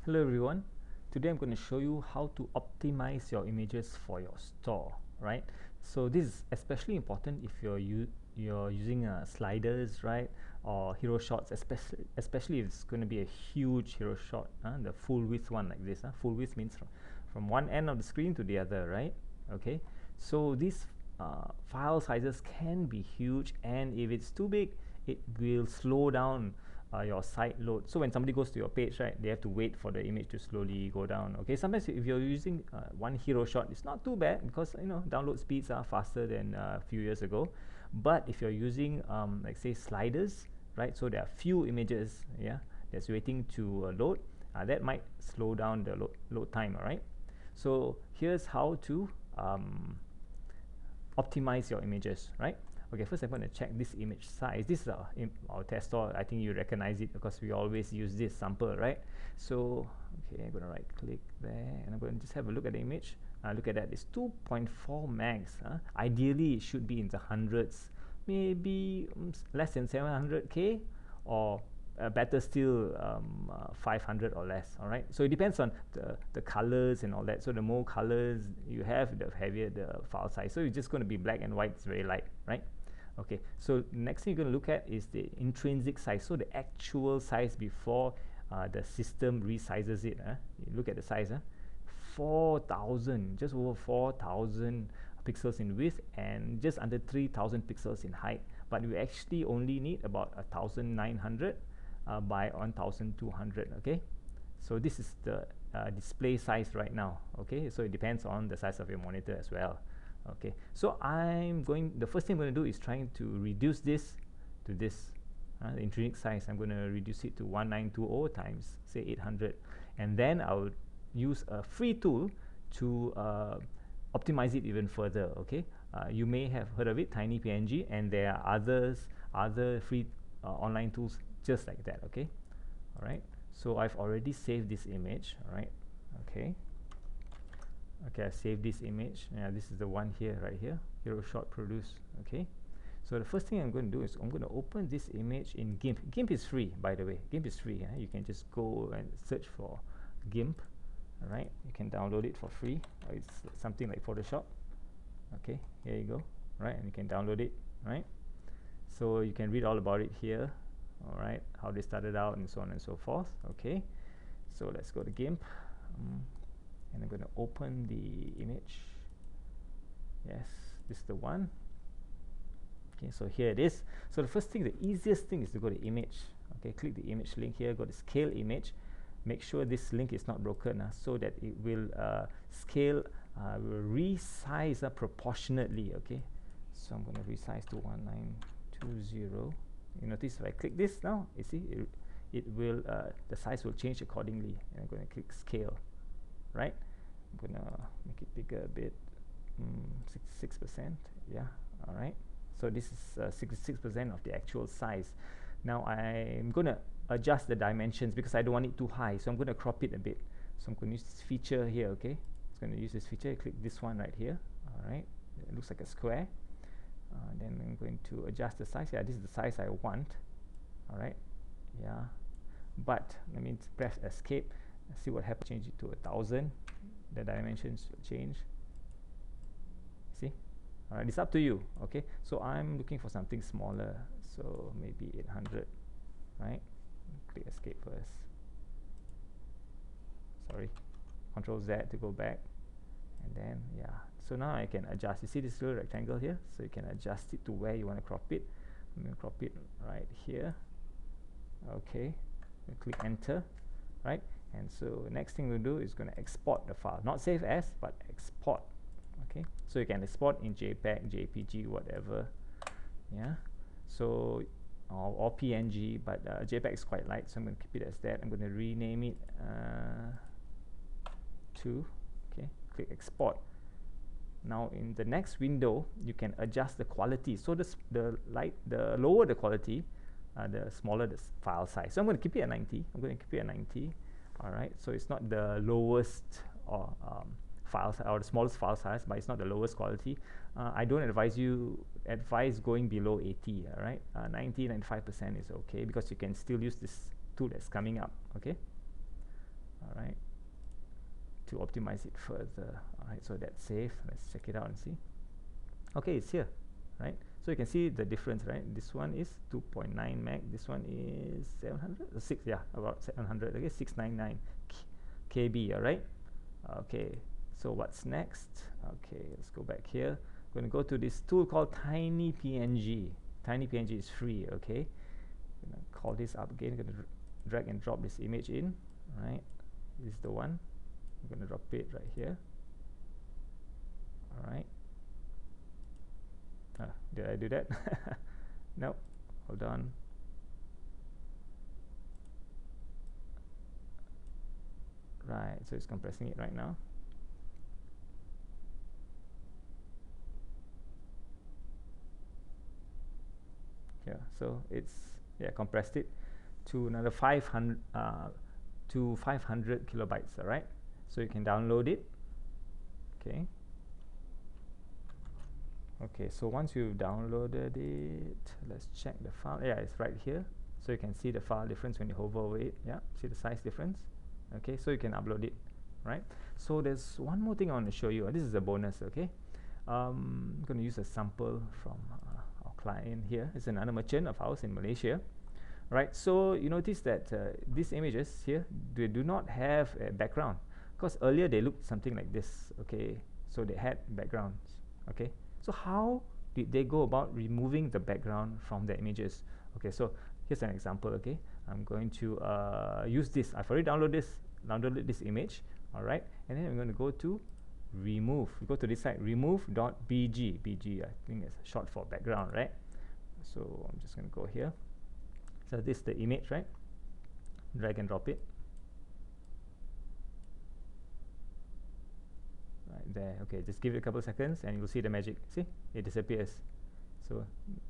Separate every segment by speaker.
Speaker 1: Hello everyone. Today I'm going to show you how to optimize your images for your store, right? So this is especially important if you're using sliders, right, or hero shots, especially if it's going to be a huge hero shot, the full width one like this. Full width means from one end of the screen to the other, right? Okay. So these file sizes can be huge, and if it's too big, it will slow down your site load. So when somebody goes to your page, right, they have to wait for the image to slowly go down. Okay, sometimes if you're using one hero shot, it's not too bad because download speeds are faster than a few years ago. But if you're using like say sliders, right, so there are few images, yeah, that's waiting to load, that might slow down the load time. All right, so here's how to optimize your images, right? Okay, first I'm going to check this image size. This is our test store. I think you recognize it because we always use this sample, right? So, okay, I'm going to right click there and I'm going to just have a look at the image. Look at that, it's 2.4 megs. Ideally, it should be in the hundreds, maybe less than 700K, or better still 500 or less. All right, so it depends on the colors and all that. So the more colors you have, the heavier the file size. So it's just going to be black and white. It's very light, right? Okay, so next thing you're going to look at is the intrinsic size, so the actual size before the system resizes it. You look at the size, 4,000, just over 4,000 pixels in width and just under 3,000 pixels in height, but we actually only need about 1,900 by 1,200. Okay, so this is the display size right now. Okay, so it depends on the size of your monitor as well. Okay, so the first thing I'm going to do is trying to reduce this to this the intrinsic size. I'm going to reduce it to 1920 times say 800, and then I'll use a free tool to optimize it even further. Okay, you may have heard of it, TinyPNG, and there are other free online tools just like that. Okay, all right, so I've already saved this image. All right, okay, I saved this image. Yeah, this is the one here, right here, hero shot produce. Okay, so the first thing I'm going to do is I'm going to open this image in GIMP. GIMP is free, by the way. GIMP is free. You can just go and search for GIMP. All right, you can download it for free. It's something like Photoshop. Okay, here you go. Right, and you can download it. Right, so you can read all about it here. All right, how they started out and so on and so forth. Okay, so let's go to GIMP, and I'm going to open the image. Yes, this is the one. Okay, so here it is. So the first thing, the easiest thing is to go to image. Okay, click the image link here, go to scale image. Make sure this link is not broken so that it will scale, will resize proportionately. Okay, so I'm going to resize to 1920. You notice if I click this now, you see it will the size will change accordingly, and I'm going to click scale. Right, I'm going to make it bigger a bit, 66%. Yeah, all right. So this is 66% of the actual size. Now I'm going to adjust the dimensions because I don't want it too high, so I'm going to crop it a bit. So I'm going to use this feature here. Okay, it's going to use this feature. Click this one right here. All right, it looks like a square. Then I'm going to adjust the size. Yeah, this is the size I want. All right, yeah, but let me press escape. See what happens. Change it to 1,000. The dimensions will change. See? All right, it's up to you. Okay, so I'm looking for something smaller, so maybe 800. Right? Click escape first. Sorry. Control Z to go back, and then yeah. So now I can adjust. You see this little rectangle here? So you can adjust it to where you want to crop it. I'm going to crop it right here. Okay. Click enter. Right? And so next thing we'll do is going to export the file, not save as, but export. Okay, so you can export in JPEG, JPG, whatever. Yeah, so or PNG, but JPEG is quite light, so I'm going to keep it as that. I'm going to rename it to, okay, click export. Now in the next window, you can adjust the quality. So the lower the quality, the smaller the file size. So I'm going to keep it at 90. I'm going to keep it at 90. All right, so it's not the lowest or file size or the smallest file size, but it's not the lowest quality. I don't advise going below 80. All right, 90, 95% is okay because you can still use this tool that's coming up. Okay, all right. to optimize it further. Alright, so that's safe. Let's check it out and see. Okay, it's here, right? So you can see the difference, right? This one is 2.9 meg, this one is 700, 6, yeah, about 700, okay, 699 KB, alright? Okay, so what's next? Okay, let's go back here. I'm going to go to this tool called TinyPNG. TinyPNG is free, okay? I'm going to call this up again. I'm going to drag and drop this image in, right? This is the one. I'm going to drop it right here. Alright. Did I do that? No, hold on. Right, so it's compressing it right now. Yeah, so it's compressed it to another 500 kilobytes. All right, so you can download it. Okay, so once you've downloaded it, let's check the file. Yeah, it's right here, so you can see the file difference when you hover over it. Yeah, see the size difference. Okay, so you can upload it, right? So there's one more thing I want to show you. This is a bonus. Okay, I'm going to use a sample from our client here. It's another merchant of ours in Malaysia, right? So you notice that these images here, they do not have a background, because earlier they looked something like this. Okay, so they had backgrounds. Okay, so how did they go about removing the background from the images? Okay, so here's an example. Okay, I'm going to use this. I've already downloaded this image. All right, and then I'm going to go to remove. We go to this site, remove.bg. bg, I think it's short for background, right? So I'm just going to go here. So this is the image, right? Drag and drop it right there. Okay, just give it a couple seconds and you'll see the magic. See, it disappears. So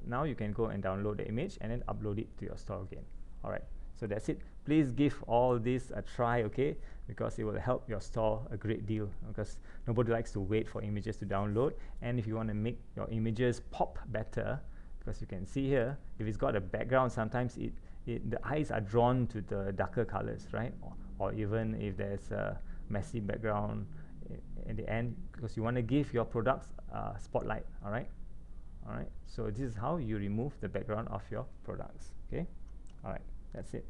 Speaker 1: now you can go and download the image and then upload it to your store again. All right, so that's it. Please give all this a try, okay? Because it will help your store a great deal, because nobody likes to wait for images to download. And if you want to make your images pop better, because you can see here, if it's got a background, sometimes the eyes are drawn to the darker colors, right? Or even if there's a messy background in the end, because you want to give your products spotlight. All right, so this is how you remove the background of your products. Okay, all right, that's it.